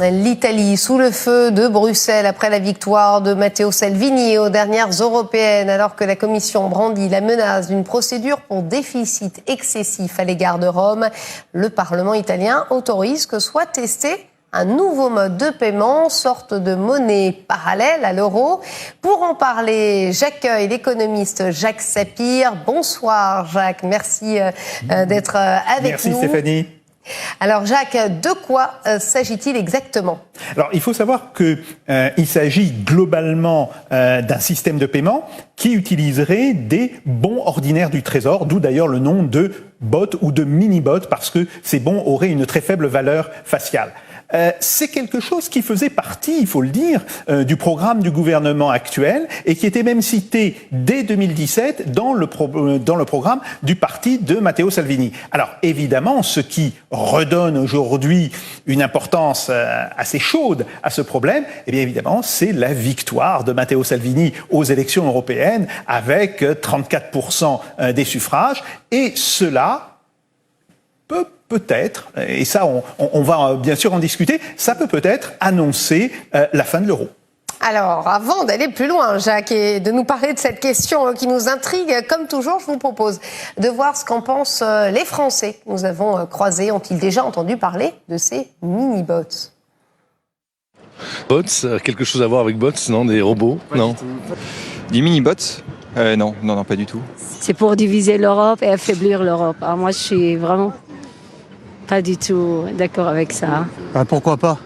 L'Italie sous le feu de Bruxelles après la victoire de Matteo Salvini aux dernières européennes, alors que la Commission brandit la menace d'une procédure pour déficit excessif à l'égard de Rome. Le Parlement italien autorise que soit testé un nouveau mode de paiement, sorte de monnaie parallèle à l'euro. Pour en parler, j'accueille l'économiste Jacques Sapir. Bonsoir Jacques, merci d'être avec Merci nous. Merci Stéphanie. Alors Jacques, de quoi s'agit-il exactement ? Alors il faut savoir qu'il s'agit globalement d'un système de paiement qui utiliserait des bons ordinaires du Trésor, d'où d'ailleurs le nom de bot ou de mini-bot, parce que ces bons auraient une très faible valeur faciale. C'est quelque chose qui faisait partie, il faut le dire, du programme du gouvernement actuel et qui était même cité dès 2017 dans le programme du parti de Matteo Salvini. Alors évidemment, ce qui redonne aujourd'hui une importance assez chaude à ce problème, eh bien évidemment, c'est la victoire de Matteo Salvini aux élections européennes avec 34% des suffrages, et cela peut-être, et ça on va bien sûr en discuter, ça peut peut-être annoncer la fin de l'euro. Alors, avant d'aller plus loin, Jacques, et de nous parler de cette question qui nous intrigue, comme toujours, je vous propose de voir ce qu'en pensent les Français que nous avons croisés. Ont-ils déjà entendu parler de ces mini-bots ? Bots, quelque chose à voir avec bots, non? Des robots? Non. Des mini-bots? Non, pas du tout. C'est pour diviser l'Europe et affaiblir l'Europe. Alors moi, je suis vraiment pas du tout d'accord avec ça. Pourquoi pas?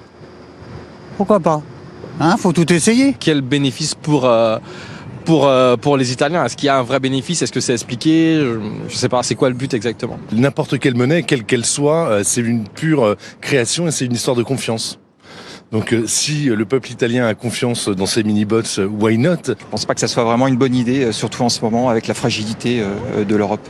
Pourquoi pas? Faut tout essayer. Quel bénéfice pour les Italiens? Est-ce qu'il y a un vrai bénéfice? Est-ce que c'est expliqué? Je sais pas, c'est quoi le but exactement? N'importe quelle monnaie, quelle qu'elle soit, c'est une pure création et c'est une histoire de confiance. Donc si le peuple italien a confiance dans ces mini-bots, why not? Je pense pas que ça soit vraiment une bonne idée, surtout en ce moment avec la fragilité de l'Europe.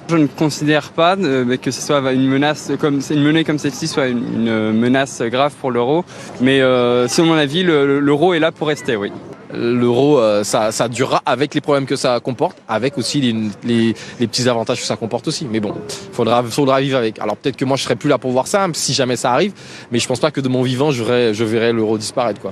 Je ne considère pas que ce soit une menace, une monnaie comme celle-ci soit une menace grave pour l'euro. Mais selon mon avis, l'euro est là pour rester, oui. L'euro, ça durera avec les problèmes que ça comporte, avec aussi les petits avantages que ça comporte aussi. Mais bon, faudra vivre avec. Alors peut-être que moi je serai plus là pour voir ça, si jamais ça arrive, mais je pense pas que de mon vivant je verrai l'euro disparaître, quoi.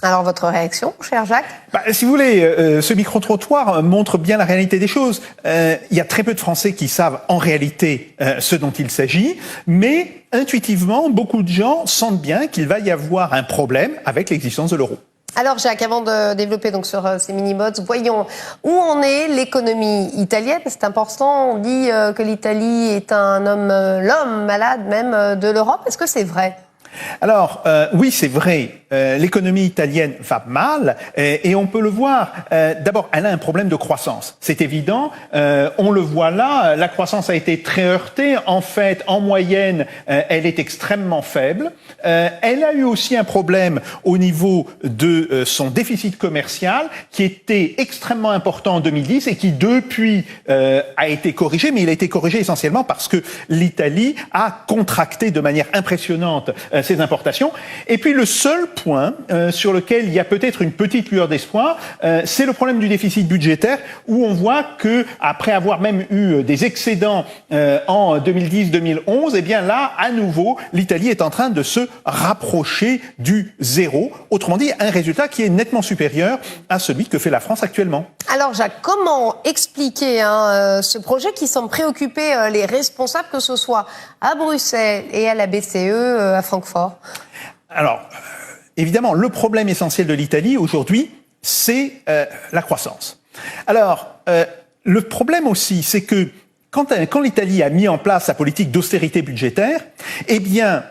Alors, votre réaction, cher Jacques ? Si vous voulez, ce micro-trottoir montre bien la réalité des choses. Il y a très peu de Français qui savent en réalité ce dont il s'agit, mais intuitivement, beaucoup de gens sentent bien qu'il va y avoir un problème avec l'existence de l'euro. Alors Jacques, avant de développer donc sur ces mini-bots, voyons où en est l'économie italienne. C'est important, on dit que l'Italie est l'homme malade même de l'Europe. Est-ce que c'est vrai ? Alors, oui, c'est vrai, l'économie italienne va mal et on peut le voir. D'abord, elle a un problème de croissance, c'est évident. On le voit là, la croissance a été très heurtée. En fait, en moyenne, elle est extrêmement faible. Elle a eu aussi un problème au niveau de son déficit commercial qui était extrêmement important en 2010 et qui, depuis, a été corrigé. Mais il a été corrigé essentiellement parce que l'Italie a contracté de manière impressionnante ses importations. Et puis le seul point sur lequel il y a peut-être une petite lueur d'espoir, c'est le problème du déficit budgétaire, où on voit que après avoir même eu des excédents en 2010-2011, eh bien là, à nouveau, l'Italie est en train de se rapprocher du zéro. Autrement dit, un résultat qui est nettement supérieur à celui que fait la France actuellement. Alors Jacques, comment expliquer ce projet qui semble préoccuper les responsables, que ce soit à Bruxelles et à la BCE à Francfort? Alors, évidemment, le problème essentiel de l'Italie aujourd'hui, c'est la croissance. Alors, le problème aussi, c'est que quand l'Italie a mis en place sa politique d'austérité budgétaire, eh bien,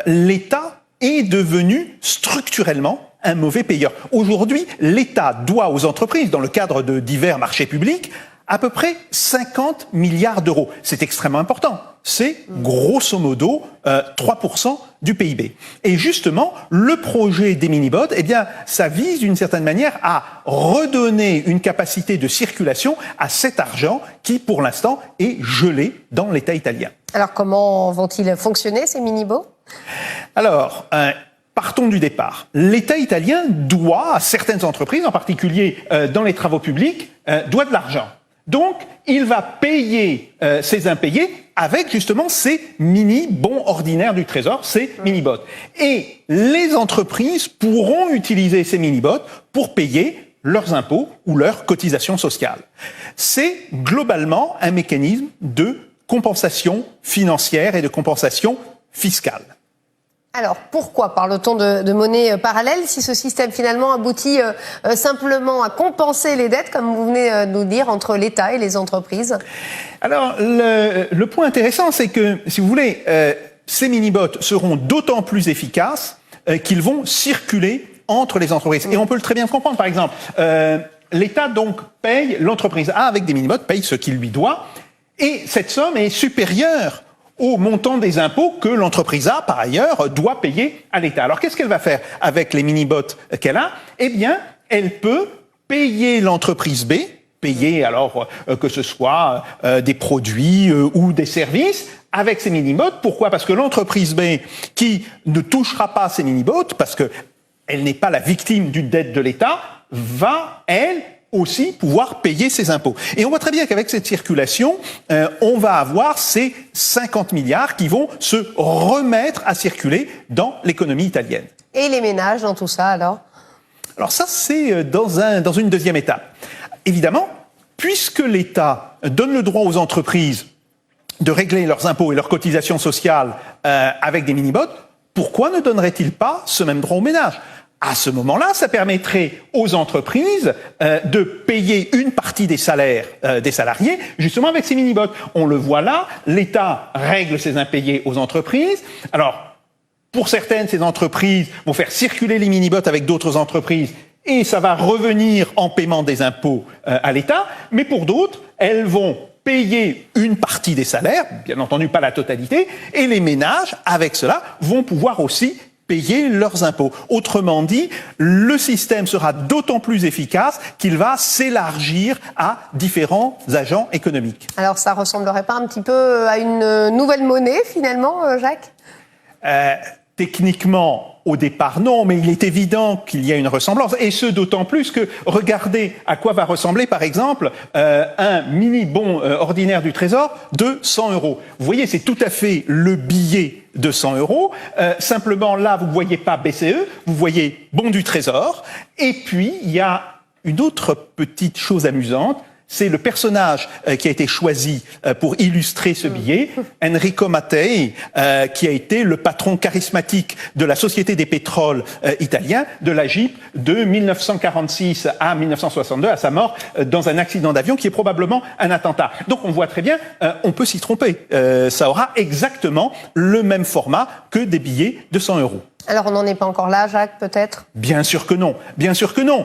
l'État est devenu structurellement un mauvais payeur. Aujourd'hui, l'État doit aux entreprises, dans le cadre de divers marchés publics, à peu près 50 milliards d'euros. C'est extrêmement important. C'est grosso modo 3% du PIB. Et justement, le projet des mini-bots, eh bien, ça vise d'une certaine manière à redonner une capacité de circulation à cet argent qui, pour l'instant, est gelé dans l'État italien. Alors, comment vont-ils fonctionner, ces mini-bots ? Alors, partons du départ. L'État italien doit à certaines entreprises, en particulier dans les travaux publics, doit de l'argent. Donc, il va payer ses impayés avec justement ces mini-bons ordinaires du Trésor, ces mini-bots. Et les entreprises pourront utiliser ces mini-bots pour payer leurs impôts ou leurs cotisations sociales. C'est globalement un mécanisme de compensation financière et de compensation fiscale. Alors, pourquoi parle-t-on de monnaie parallèle si ce système finalement aboutit simplement à compenser les dettes, comme vous venez de nous dire, entre l'État et les entreprises? Alors, le point intéressant, c'est que, si vous voulez, ces mini-bots seront d'autant plus efficaces qu'ils vont circuler entre les entreprises. Et on peut très bien le comprendre. Par exemple, l'État donc paye l'entreprise A avec des mini-bots, paye ce qu'il lui doit, et cette somme est supérieure au montant des impôts que l'entreprise A, par ailleurs, doit payer à l'État. Alors, qu'est-ce qu'elle va faire avec les mini-bots qu'elle a? Eh bien, elle peut payer l'entreprise B, payer alors que ce soit des produits ou des services, avec ces mini-bots. Pourquoi? Parce que l'entreprise B, qui ne touchera pas ces mini-bots, parce que elle n'est pas la victime d'une dette de l'État, va, elle, aussi pouvoir payer ses impôts. Et on voit très bien qu'avec cette circulation, on va avoir ces 50 milliards qui vont se remettre à circuler dans l'économie italienne. Et les ménages dans tout ça, alors? Alors ça, c'est dans une deuxième étape. Évidemment, puisque l'État donne le droit aux entreprises de régler leurs impôts et leurs cotisations sociales avec des mini-bots, pourquoi ne donnerait-il pas ce même droit aux ménages? À ce moment-là, ça permettrait aux entreprises de payer une partie des salaires des salariés, justement avec ces mini-bots. On le voit là, l'État règle ses impayés aux entreprises. Alors, pour certaines, ces entreprises vont faire circuler les mini-bots avec d'autres entreprises et ça va revenir en paiement des impôts à l'État. Mais pour d'autres, elles vont payer une partie des salaires, bien entendu pas la totalité, et les ménages, avec cela, vont pouvoir aussi payer leurs impôts. Autrement dit, le système sera d'autant plus efficace qu'il va s'élargir à différents agents économiques. Alors, ça ressemblerait pas un petit peu à une nouvelle monnaie, finalement, Jacques? Techniquement, au départ, non, mais il est évident qu'il y a une ressemblance. Et ce, d'autant plus que, regardez à quoi va ressembler, par exemple, un mini-bon ordinaire du Trésor de 100 €. Vous voyez, c'est tout à fait le billet de 100 €. Simplement, là, vous ne voyez pas BCE, vous voyez bon du Trésor. Et puis, il y a une autre petite chose amusante. C'est le personnage qui a été choisi pour illustrer ce billet, Enrico Mattei, qui a été le patron charismatique de la Société des pétroles italiens, de la GIP, de 1946 à 1962, à sa mort dans un accident d'avion qui est probablement un attentat. Donc on voit très bien, on peut s'y tromper. Ça aura exactement le même format que des billets de 100 €. Alors, on n'en est pas encore là, Jacques, peut-être? Bien sûr que non. Bien sûr que non.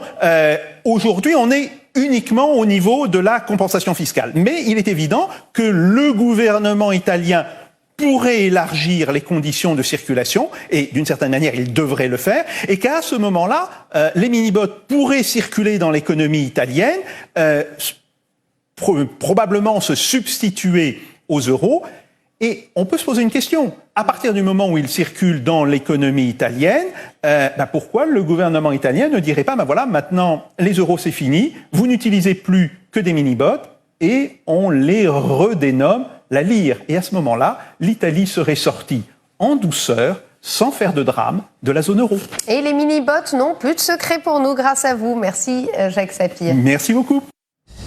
Aujourd'hui, on est uniquement au niveau de la compensation fiscale. Mais il est évident que le gouvernement italien pourrait élargir les conditions de circulation, et d'une certaine manière, il devrait le faire, et qu'à ce moment-là, les mini-bots pourraient circuler dans l'économie italienne, probablement se substituer aux euros. Et on peut se poser une question. À partir du moment où il circule dans l'économie italienne, pourquoi le gouvernement italien ne dirait pas, voilà, maintenant, les euros c'est fini, vous n'utilisez plus que des mini-bots, et on les redénomme la lire. Et à ce moment-là, l'Italie serait sortie en douceur, sans faire de drame, de la zone euro. Et les mini-bots n'ont plus de secret pour nous grâce à vous. Merci, Jacques Sapir. Merci beaucoup.